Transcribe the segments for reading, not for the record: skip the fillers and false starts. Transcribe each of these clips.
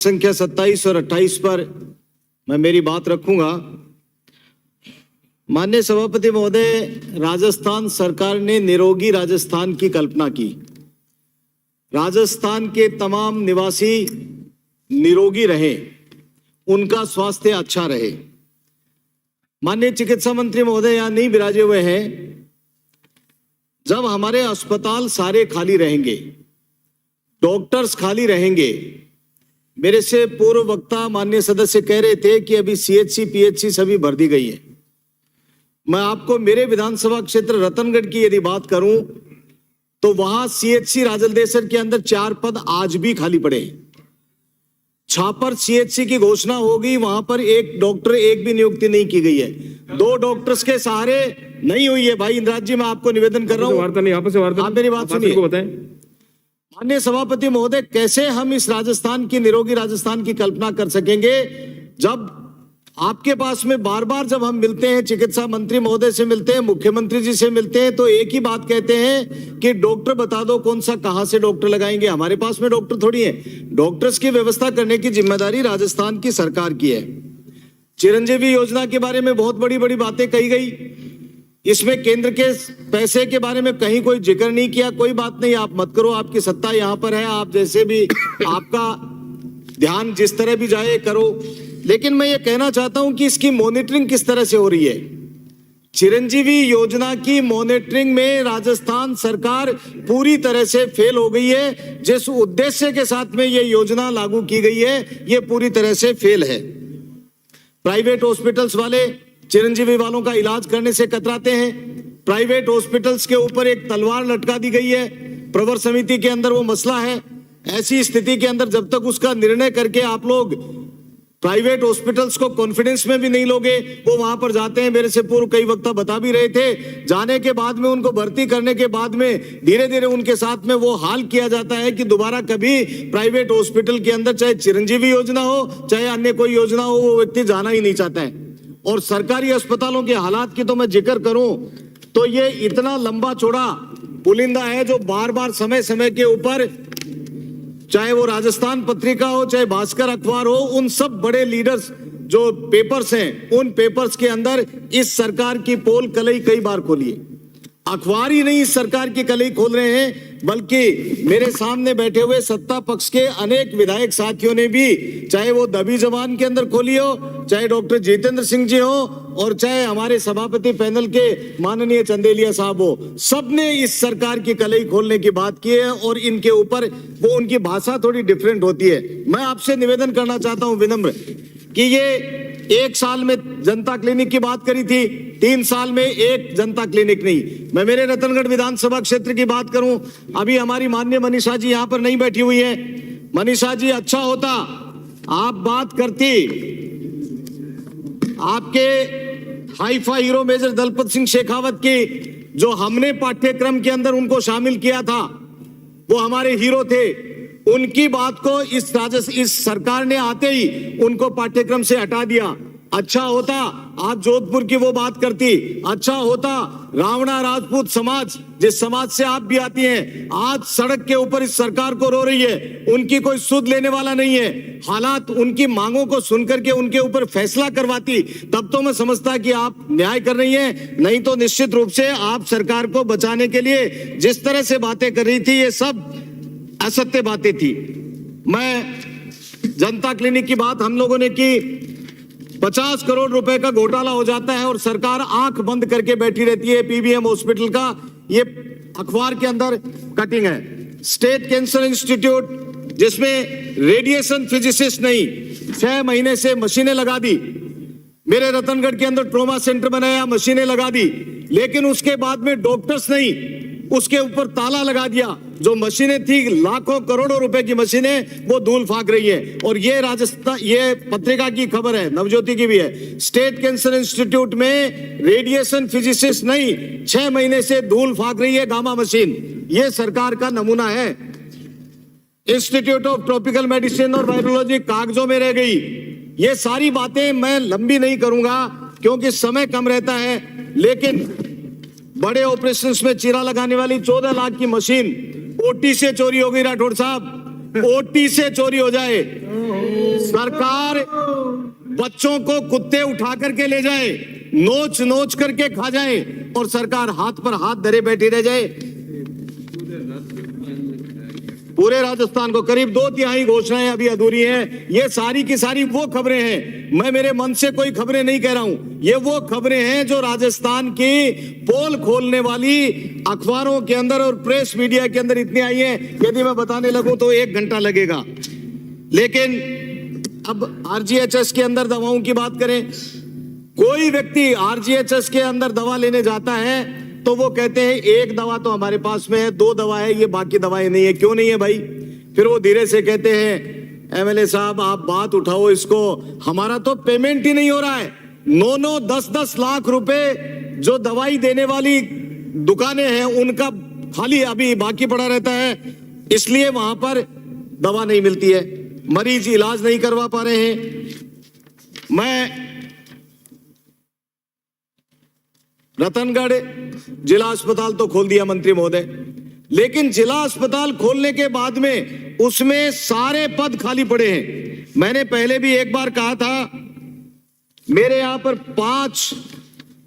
संख्या 27 और 28 पर मैं मेरी बात रखूंगा। माननीय सभापति महोदय, राजस्थान सरकार ने निरोगी राजस्थान की कल्पना की। राजस्थान के तमाम निवासी निरोगी रहे, उनका स्वास्थ्य अच्छा रहे। माननीय चिकित्सा मंत्री महोदय यहां नहीं विराजे हुए हैं। जब हमारे अस्पताल सारे खाली रहेंगे, डॉक्टर्स खाली रहेंगे, मेरे से पूर्व वक्ता माननीय सदस्य कह रहे थे कि अभी सीएचसी पीएचसी सभी भर दी गई है। मैं आपको मेरे विधानसभा क्षेत्र रतनगढ़ की यदि बात करूं तो वहां सीएचसी राजलदेसर के अंदर 4 पद आज भी खाली पड़े हैं। छापर सीएचसी की घोषणा होगी, वहां पर एक डॉक्टर एक भी नियुक्ति नहीं की गई है। 2 डॉक्टर्स के सहारे नहीं हुई है। भाई इंद्राज जी, मैं आपको निवेदन कर रहा हूं, आप मेरी बात सुनिए। माननीय सभापति महोदय, कैसे हम इस राजस्थान की निरोगी राजस्थान की कल्पना कर सकेंगे जब आपके पास में बार बार जब हम मिलते हैं, चिकित्सा मंत्री महोदय से मिलते हैं, मुख्यमंत्री जी से मिलते हैं, तो एक ही बात कहते हैं कि डॉक्टर बता दो कौन सा, कहां से डॉक्टर लगाएंगे। हमारे पास में डॉक्टर थोड़ी है। डॉक्टर्स की व्यवस्था करने की जिम्मेदारी राजस्थान की सरकार की है। चिरंजीवी योजना के बारे में बहुत बड़ी बड़ी बातें कही गई। इसमें केंद्र के पैसे के बारे में कहीं कोई जिक्र नहीं किया। कोई बात नहीं, आप मत करो, आपकी सत्ता यहां पर है, आप जैसे भी आपका ध्यान जिस तरह भी जाए करो। लेकिन मैं ये कहना चाहता हूं कि इसकी मॉनिटरिंग किस तरह से हो रही है। चिरंजीवी योजना की मॉनिटरिंग में राजस्थान सरकार पूरी तरह से फेल हो गई है। जिस उद्देश्य के साथ में ये योजना लागू की गई है, ये पूरी तरह से फेल है। प्राइवेट हॉस्पिटल्स वाले चिरंजीवी वालों का इलाज करने से कतराते हैं। प्राइवेट हॉस्पिटल्स के ऊपर एक तलवार लटका दी गई है। प्रवर समिति के अंदर वो मसला है। ऐसी स्थिति के अंदर जब तक उसका निर्णय करके आप लोग प्राइवेट हॉस्पिटल्स को कॉन्फिडेंस में भी नहीं लोगे, वो वहां पर जाते हैं। मेरे से पूर्व कई वक्ता बता भी रहे थे, जाने के बाद में उनको भर्ती करने के बाद में धीरे धीरे उनके साथ में वो हाल किया जाता है कि दोबारा कभी प्राइवेट हॉस्पिटल के अंदर, चाहे चिरंजीवी योजना हो चाहे अन्य कोई योजना हो, वो व्यक्ति जाना ही नहीं चाहता है। और सरकारी अस्पतालों के हालात की तो मैं जिक्र करूं तो ये इतना लंबा चौड़ा पुलिंदा है जो बार बार समय समय के ऊपर, चाहे वो राजस्थान पत्रिका हो चाहे भास्कर अखबार हो, उन सब बड़े लीडर्स जो पेपर्स हैं, उन पेपर्स के अंदर इस सरकार की पोल कलई कई बार खोली है। अखबार ही नहीं इस सरकार की कलई खोल रहे हैं, बल्कि मेरे सामने बैठे हुए सत्ता पक्ष के अनेक विधायक साथियों ने भी, चाहे वो दबी जबान के अंदर खोली हो, चाहे डॉक्टर जितेंद्र सिंह जी हो और चाहे हमारे सभापति पैनल के माननीय चंदेलिया साहब हो, सबने इस सरकार की कलई खोलने की बात की है। और इनके ऊपर वो उनकी भाषा थोड़ी डिफरेंट होती है। मैं आपसे निवेदन करना चाहता हूं विनम्र कि ये 1 साल में जनता क्लिनिक की बात करी थी, 3 साल में एक जनता क्लिनिक नहीं। मैं मेरे रतनगढ़ विधानसभा क्षेत्र की बात करूं, अभी हमारी माननीय मनीषा जी यहां पर नहीं बैठी हुई है। मनीषा जी, अच्छा होता आप बात करती, आपके hifi hero major Dalpat Singh Shekhawat की, जो हमने पाठ्यक्रम के अंदर उनको शामिल किया था, वो हमारे हीरो थे। उनकी बात को इस सरकार ने आते ही उनको पाठ्यक्रम से हटा दिया। अच्छा होता आप जोधपुर की वो बात करती। अच्छा होता रावणा राजपूत समाज, जिस समाज से आप भी आती हैं, आज सड़क के ऊपर इस सरकार को रो रही है। उनकी कोई सुध लेने वाला नहीं है। हालात उनकी मांगों को सुनकर के उनके ऊपर फैसला करवाती, तब तो मैं समझता कि आप न्याय कर रही हैं। नहीं तो निश्चित रूप से आप सरकार को बचाने के लिए जिस तरह से बातें कर रही थी, ये सब असत्य बातें थी। मैं जनता क्लिनिक की बात हम लोगों ने की, 50 करोड़ रुपए का घोटाला हो जाता है और सरकार आंख बंद करके बैठी रहती है। पीबीएम हॉस्पिटल का ये अखबार के अंदर कटिंग है। स्टेट कैंसर इंस्टीट्यूट, जिसमें रेडिएशन फिजिसिस्ट नहीं, 6 महीने से मशीनें लगा दी। मेरे रतनगढ़ के अंदर ट्रोमा सेंटर बनाया, मशीनें लगा दी, लेकिन उसके बाद में डॉक्टर्स नहीं, उसके ऊपर ताला लगा दिया। जो मशीनें थी, लाखों करोड़ों रुपए की मशीनें, वो धूल फाक रही है। और ये राजस्थान, ये पत्रिका की खबर है, नवज्योति की भी है। स्टेट कैंसर इंस्टीट्यूट में रेडिएशन फिजिसिस्ट नहीं, 6 महीने से धूल फाक रही है गामा मशीन। ये सरकार का नमूना है। इंस्टीट्यूट ऑफ ट्रॉपिकल मेडिसिन और वायरोलॉजी कागजों में रह गई। ये सारी बातें मैं लंबी नहीं करूंगा क्योंकि समय कम रहता है, लेकिन बड़े ऑपरेशंस में चीरा लगाने वाली 14 लाख की मशीन ओटी से चोरी हो गई राठौड़ साहब। ओटी से चोरी हो जाए, सरकार बच्चों को कुत्ते उठा करके ले जाए, नोच नोच करके खा जाए और सरकार हाथ पर हाथ धरे बैठी रह जाए। पूरे राजस्थान को करीब 2/3 घोषणाएं अभी अधूरी हैं। ये सारी की सारी वो खबरें हैं, मैं मेरे मन से कोई खबरें नहीं कह रहा हूं, ये वो खबरें हैं जो राजस्थान की पोल खोलने वाली अखबारों के अंदर और प्रेस मीडिया के अंदर इतनी आई हैं, यदि मैं बताने लगूं तो 1 घंटा लगेगा। लेकिन अब आरजीएचएस के अंदर दवाओं की बात करें, कोई व्यक्ति आरजीएचएस के अंदर दवा लेने जाता है तो वो कहते हैं 1 दवा तो हमारे पास में है, 2 दवा है, ये बाकी दवाएं नहीं है। क्यों नहीं है भाई? फिर वो धीरे से कहते हैं एमएलए साहब आप बात उठाओ इसको, हमारा तो पेमेंट ही नहीं हो रहा है। 9-9, 10-10 लाख रुपए जो दवाई देने वाली दुकानें हैं उनका खाली अभी बाकी पड़ा रहता है, इसलिए वहां पर दवा नहीं मिलती है, मरीज इलाज नहीं करवा पा रहे हैं। मैं रतनगढ़ जिला अस्पताल तो खोल दिया मंत्री महोदय, लेकिन जिला अस्पताल खोलने के बाद में उसमें सारे पद खाली पड़े हैं। मैंने पहले भी एक बार कहा था, मेरे यहां पर 5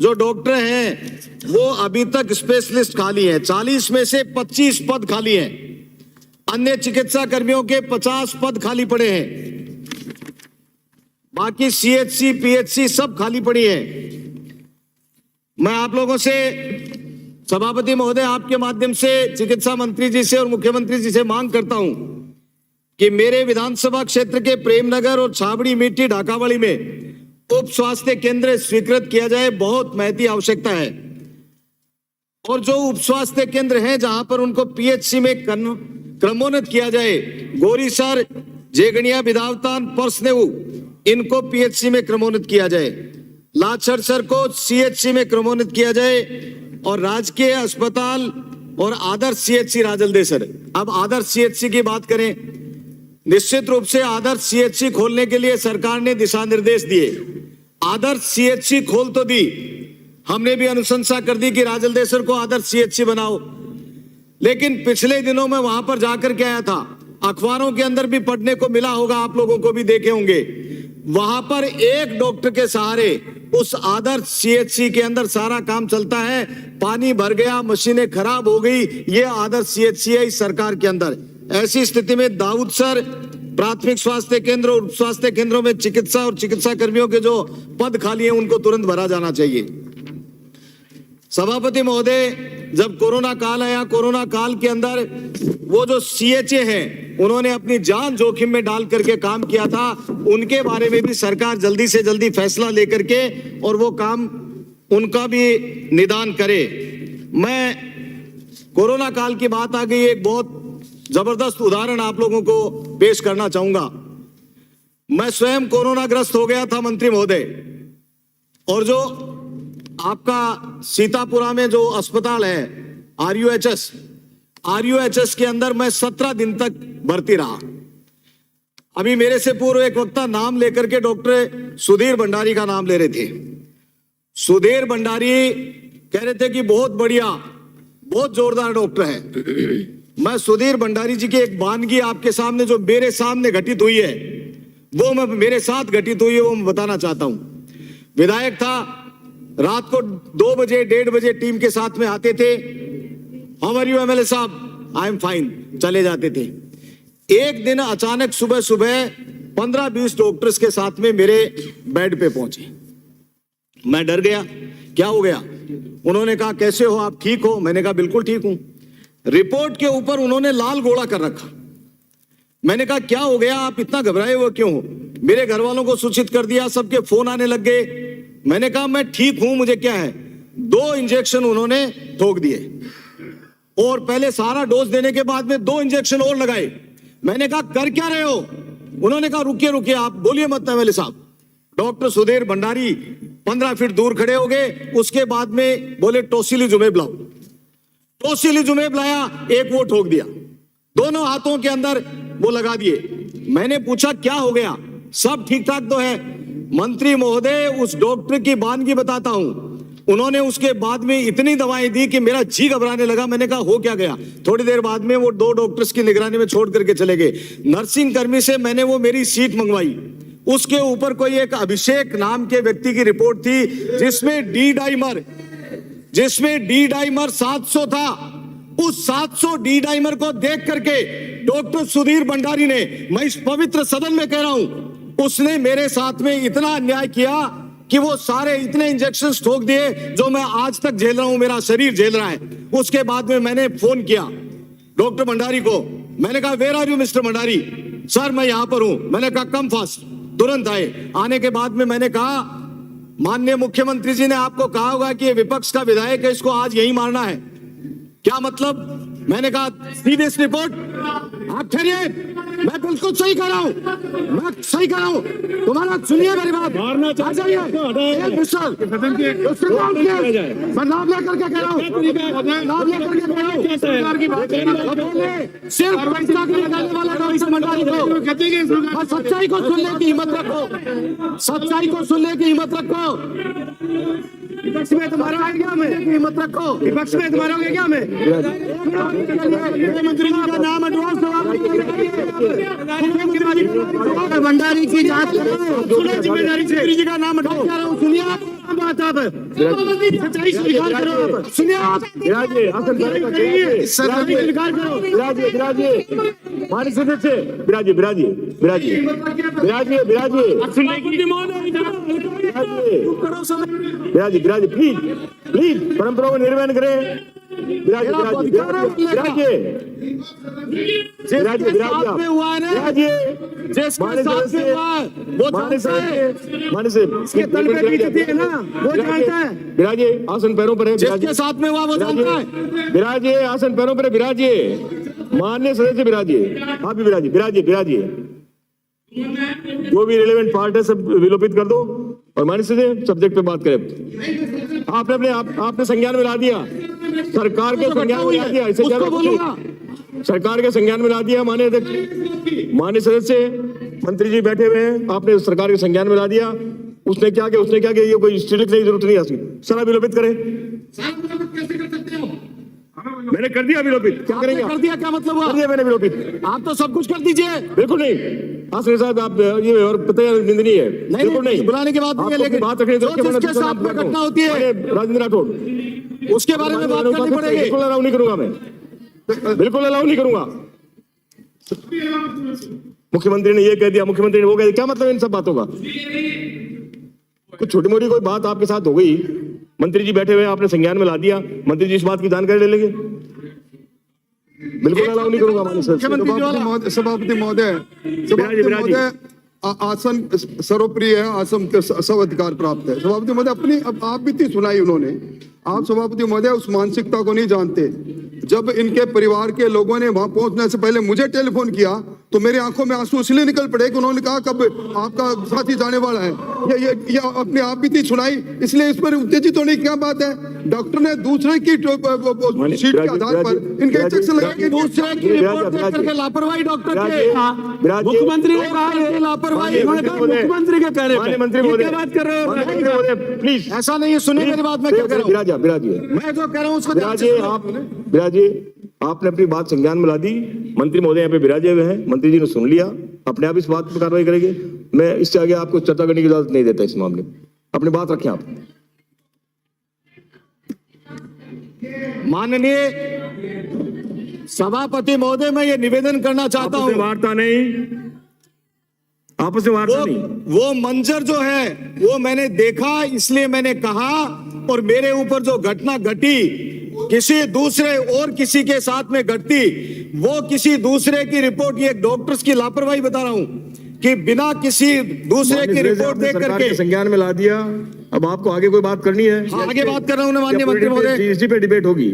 जो डॉक्टर हैं वो अभी तक स्पेशलिस्ट खाली हैं, 40 में से 25 पद खाली हैं, अन्य चिकित्सा कर्मियों के 50 पद खाली पड़े हैं, बाकी सीएचसी पीएचसी सब खाली पड़ी है। मैं आप लोगों से सभापति महोदय आपके माध्यम से चिकित्सा मंत्री जी से और मुख्यमंत्री जी से मांग करता हूं कि मेरे विधानसभा क्षेत्र के प्रेमनगर और छाबड़ी मिट्टी ढाकावाली में उप स्वास्थ्य केंद्र स्वीकृत किया जाए, बहुत महती आवश्यकता है। और जो उप स्वास्थ्य केंद्र हैं जहां पर उनको पीएचसी में क्रमोन्नत किया जाए, गोरीसर, जेगनिया, विधावतान, परसनेऊ, इनको पीएचसी में क्रमोन्नत किया जाए, लाचरसर को सीएचसी में क्रमोन्नत किया जाए और राजकीय अस्पताल और आदर्श सीएचसी राजलदेसर। अब आदर्श सीएचसी की बात करें, निश्चित रूप से आदर्श सीएचसी खोलने के लिए सरकार ने दिशा निर्देश दिए, आदर्श सीएचसी खोल तो दी, हमने भी अनुशंसा कर दी कि राजलदेसर को आदर्श सीएचसी बनाओ, लेकिन पिछले दिनों में वहां पर जाकर के आया था, अखबारों के अंदर भी पढ़ने को मिला होगा, आप लोगों को भी देखे होंगे, वहां पर एक डॉक्टर के सहारे उस आदर्श सीएचसी के अंदर सारा काम चलता है। पानी भर गया, मशीनें खराब हो गई, ये आदर्श सीएचसी है इस सरकार के अंदर। ऐसी स्थिति में दाऊदसर प्राथमिक स्वास्थ्य केंद्र और स्वास्थ्य केंद्रों में चिकित्सा और चिकित्सा कर्मियों के जो पद खाली हैं उनको तुरंत भरा जाना चाहिए। सभापति महोदय, जब कोरोना काल आया, कोरोना काल के अंदर वो जो सीएचए हैं उन्होंने अपनी जान जोखिम में डाल करके काम किया था, उनके बारे में भी सरकार जल्दी से जल्दी फैसला लेकर के और वो काम उनका भी निदान करे। मैं कोरोना काल की बात आ गई, एक बहुत जबरदस्त उदाहरण आप लोगों को पेश करना चाहूंगा। मैं स्वयं कोरोना ग्रस्त हो गया था मंत्री महोदय, और जो आपका सीतापुरा में जो अस्पताल है आरयूएचएस के अंदर मैं 17 दिन तक भर्ती रहा। अभी मेरे से पूर्व एक वक्ता नाम लेकर के डॉक्टर सुधीर भंडारी का नाम ले रहे थे। सुधीर भंडारी कह रहे थे कि बहुत बढ़िया, बहुत जोरदार डॉक्टर है। मैं सुधीर भंडारी जी की एक वानगी आपके सामने जो मेरे सामने घटित हुई है, वो मैं मेरे साथ घटित हुई है, वो मैं बताना चाहता हूं। विधायक था, रात को 2 बजे 1:30 बजे टीम के साथ में आते थे, हाउ आर यू एमएलए साहब, आई एम फाइन, चले जाते थे। एक दिन अचानक सुबह सुबह 15-20 डॉक्टर्स के साथ में मेरे बेड पे पहुंचे। मैं डर गया, क्या हो गया? उन्होंने कहा कैसे हो आप, ठीक हो? मैंने कहा बिल्कुल ठीक हूं। रिपोर्ट के ऊपर उन्होंने लाल गोला कर रखा। मैंने कहा क्या हो गया, आप इतना घबराए हुए क्यों हो? मेरे घर वालों को सूचित कर दिया, सबके फोन आने लग गए। मैंने कहा मैं ठीक हूं, मुझे क्या है। 2 इंजेक्शन उन्होंने ठोक दिए और पहले सारा डोज देने के बाद में 2 इंजेक्शन और लगाए। मैंने कहा कर क्या रहे हो? उन्होंने कहा रुकिए रुकिए, आप बोलिए मत एमएलए साहब। डॉक्टर सुधीर भंडारी 15 फीट दूर खड़े हो गए। उसके बाद में बोले टोसिलीजुमेब लाओ। टोसिलीजुमेब लाया, एक वो ठोक दिया, दोनों हाथों के अंदर वो लगा दिए। मैंने पूछा क्या हो गया, सब ठीक ठाक तो है? मंत्री महोदय, उस डॉक्टर की वानगी बताता हूं। उन्होंने उसके बाद में इतनी दवाएं दी कि मेरा जी घबराने लगा। मैंने कहा हो क्या गया? थोड़ी देर बाद में वो 2 डॉक्टर्स की निगरानी में छोड़ करके चले गए। नर्सिंग कर्मी से मैंने वो मेरी सीट मंगवाई, उसके ऊपर कोई एक अभिषेक नाम के व्यक्ति की रिपोर्ट थी जिसमें डी डाइमर 700 था। उस 700 डी डाइमर को देख करके डॉक्टर सुधीर भंडारी ने, मैं इस पवित्र सदन में कह रहा हूं, उसने मेरे साथ में इतना अन्याय किया कि वो सारे इतने इंजेक्शंस ठोक दिए जो मैं आज तक झेल रहा हूं, मेरा शरीर झेल रहा है। उसके बाद में मैंने फोन किया डॉक्टर भंडारी को, मैंने कहा where are you mister Bhandari? Sir मैं यहां पर हूं। मैंने कहा कम फास्ट। तुरंत आए। आने के बाद में मैंने कहा माननीय मुख्यमंत्री जी ने आपको कहा होगा कि ये विपक्ष का विधायक है, इसको आज यही मारना है। क्या मतलब? मैंने कहा सीधे रिपोर्ट। आप ठहरिए, मैं बिल्कुल सही कर रहा हूं, मैं सही कर रहा हूं। तुम्हारा सुनिए मेरी बात। आ जाइए मिस्टर, मैं नाम लेकर के कह रहा हूं, नाम लेकर के कह रहा हूं। सिर्फ पैसा के निकालने वाला डॉक्टर भंडारी को सच्चाई को सुनने की हिम्मत रखो, सच्चाई को सुनने की हिम्मत रखो। विपक्ष में तुम्हारा है क्या? में हिम्मत रखो। विपक्ष में तुम्हारा है क्या? में मुख्यमंत्री जी का नाम एडवांस भंडारी की जांच करो, जिम्मेदारी से जी का नाम हटाओ। सुनिए बात, आप सच्चाई स्वीकार करो। सुनिए आप स्वीकार करो। माननीय सदस्य बिराजी प्लीज परंपरा को निर्वहन करें। बिराजे आसन पैरों पर है, जिसके साथ में हुआ वो जानता है। बिराजे आसन पैरों पर है, बिराजिए। माननीय सदस्य बिराजिए, आप भी बिराजिए। जो भी रिलेवेंट पार्ट है सब विलोपित कर दो और माननीय सदस्य सब्जेक्ट पे बात करें। आपने संज्ञान में ला दिया, सरकार के संज्ञान में ला दिया, इसे क्या बोलूंगा? सरकार के संज्ञान में ला दिया। माननीय सदस्य मंत्री जी बैठे हुए हैं, आपने सरकार के संज्ञान में ला दिया। उसने क्या किया? ये कोई स्टिलिक की जरूरत नहीं है, सारा विलोपित करें। मैंने कर दिया विलोपित। क्या करेंगे? कर दिया क्या मतलब हुआ? कर दिया मैंने विलोपित। आप तो सब कुछ कर दीजिए। बिल्कुल नहीं आसन साहब, आप ये और पता है निंदनीय है। बिल्कुल नहीं, बुलाने के बाद लेकिन बात रखने दो। जिसके साथ में घटना होती है राजेंद्र राठौड़, उसके बारे में बात करनी पड़ेगी। बिल्कुल अलाउ नहीं करूंगा मैं, बिल्कुल अलाउ नहीं करूंगा। मुख्यमंत्री ने ये कह दिया, मुख्यमंत्री ने वो कह दिया, क्या मतलब इन सब बातों का? कुछ छोटी मोटी कोई बात आपके साथ हो गई, मंत्री जी बैठे हुए, आपने संज्ञान में ला दिया, मंत्री जी इस बात की जानकारी ले लेंगे। बिल्कुल अलाउ नहीं करूंगा। सभापति महोदय, आसन सर्वप्रिय है, आसन के सब अधिकार प्राप्त है। सभापति महोदय अपनी आप बीती सुनाई उन्होंने। आप सभापति महोदय उस मानसिकता को नहीं जानते। जब इनके परिवार के लोगों ने वहां पहुंचने से पहले मुझे टेलीफोन किया तो मेरी आंखों में आंसू इसलिए निकल पड़े कि उन्होंने कहा कब आपका साथी जाने वाला है। ये अपने आप बीती सुनाई, इसलिए इस पर उत्तेजित होने की क्या बात है? डॉक्टर ने दूसरे की शीट के आधार पर इनके इंजेक्शन लगा के दूसरे की रिपोर्ट देख करके लापरवाही डॉक्टर के, मुख्यमंत्री ने कहा है लापरवाही, मुख्यमंत्री के कहने पे क्या बात कर रहे हो? प्लीज ऐसा नहीं है, सुनिए मेरी बात। मैं क्या कर रहा हूँ? मैं जो कह रहा हूँ उसको बिराजिए। आपने अपनी बात संज्ञान में ला दी, मंत्री महोदय यहाँ पे बिराजे हुए हैं, मंत्री जी ने सुन लिया, अपने आप इस बात पर कार्रवाई करेंगे। मैं इससे आगे आपको चर्चा करने की इजाजत नहीं देता इस मामले में। अपनी बात रखें आप। माननीय सभापति महोदय, मैं ये निवेदन करना चाहता हूँ, वार्ता नहीं, आपस में वार्ता नहीं। वो मंजर जो है वो मैंने देखा, इसलिए मैंने कहा। और मेरे ऊपर जो घटना घटी किसी दूसरे और किसी के साथ में घटती, वो किसी दूसरे की रिपोर्ट, ये डॉक्टर्स की लापरवाही बता रहा हूं कि बिना किसी दूसरे की रिपोर्ट देख करके संज्ञान में ला दिया। अब आपको आगे कोई बात करनी है? हाँ, आगे बात कर रहा हूं माननीय मंत्री महोदय। इसी पे डिबेट होगी।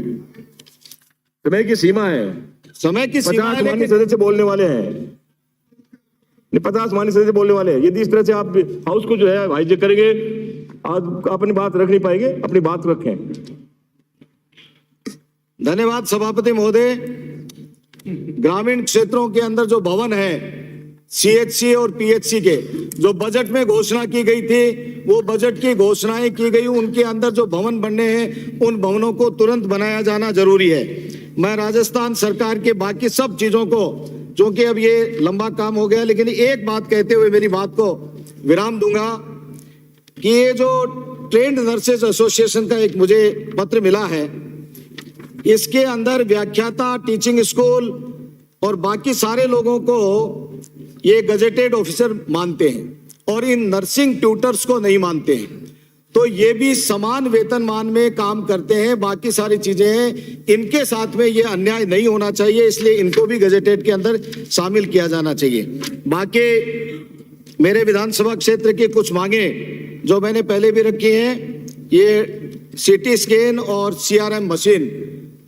समय की सीमा है, समय की सीमा है। 50 माननीय सदस्य बोलने वाले हैं, 50 माननीय सदस्य बोलने वाले हैं। यदि इस तरह से आप हाउस को जो है हाईजेक करेंगे, आज अपनी बात रख नहीं पाएंगे। अपनी बात रखें। धन्यवाद सभापति महोदय। ग्रामीण क्षेत्रों के अंदर जो भवन है सीएचसी और पीएचसी के जो बजट में घोषणा की गई थी, वो बजट की घोषणाएं की गई, उनके अंदर जो भवन बनने हैं उन भवनों को तुरंत बनाया जाना जरूरी है। मैं राजस्थान सरकार के बाकी सब चीजों को, जो कि अब ये लंबा काम हो गया, लेकिन एक बात कहते हुए मेरी बात को विराम दूंगा कि ये जो ट्रेंड नर्सेज एसोसिएशन का एक मुझे पत्र मिला है, इसके अंदर व्याख्याता, टीचिंग स्कूल और बाकी सारे लोगों को ये गजेटेड ऑफिसर मानते हैं और इन नर्सिंग ट्यूटर्स को नहीं मानते हैं। तो ये भी समान वेतनमान में काम करते हैं, बाकी सारी चीजें हैं, इनके साथ में ये अन्याय नहीं होना चाहिए, इसलिए इनको भी गजेटेड के अंदर शामिल किया जाना चाहिए। बाकी मेरे विधानसभा क्षेत्र की कुछ मांगे जो मैंने पहले भी रखी हैं, ये सीटी स्कैन और सीआरएम मशीन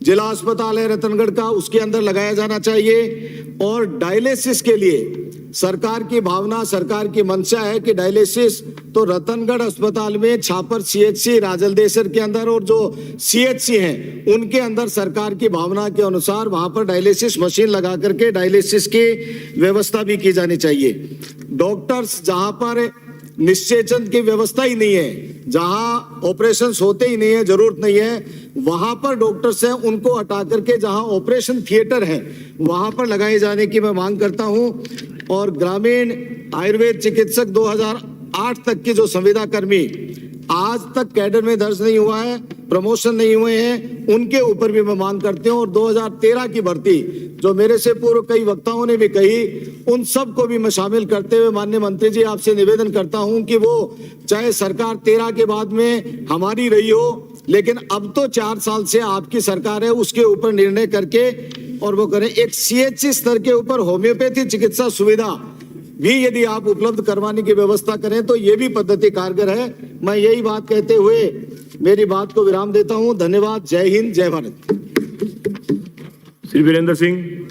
जिला अस्पताल है रतनगढ़ का, उसके अंदर लगाया जाना चाहिए। और डायलिसिस के लिए सरकार की भावना, सरकार की मंशा है कि डायलिसिस तो रतनगढ़ अस्पताल में, छापर सीएचसी, राजलदेसर के अंदर और जो सीएचसी हैं उनके अंदर सरकार की भावना के अनुसार वहां पर डायलिसिस मशीन लगा करके डायलिसिस की व्यवस्था भी की जानी चाहिए। डॉक्टर्स जहां पर निश्चेचन की व्यवस्था ही नहीं है, जहां ऑपरेशंस होते ही नहीं है, जरूरत नहीं है, वहां पर डॉक्टर्स हैं, उनको हटा करके जहां ऑपरेशन थिएटर है वहां पर लगाए जाने की मैं मांग करता हूं। और ग्रामीण आयुर्वेद चिकित्सक 2008 तक की जो संविदा कर्मी आज तक कैडर में दर्ज नहीं हुआ है, प्रमोशन नहीं हुए हैं, उनके ऊपर भी मैं मांग करती हूँ। और 2013 की भर्ती जो मेरे से पूर्व कई वक्ताओं ने भी कही, उन सब को भी मैं शामिल करते हुए माननीय मंत्री जी आपसे निवेदन करता हूं कि वो चाहे सरकार 13 के बाद में हमारी रही हो, लेकिन अब तो 4 साल से आपकी सरकार है, उसके ऊपर निर्णय करके और वो करें। एक सीएचसी स्तर के ऊपर होम्योपैथी चिकित्सा सुविधा भी यदि आप उपलब्ध करवाने की व्यवस्था करें तो ये भी पद्धति कारगर है। मैं यही बात कहते हुए मेरी बात को विराम देता हूं। धन्यवाद। जय हिंद, जय भारत। श्री वीरेंद्र सिंह।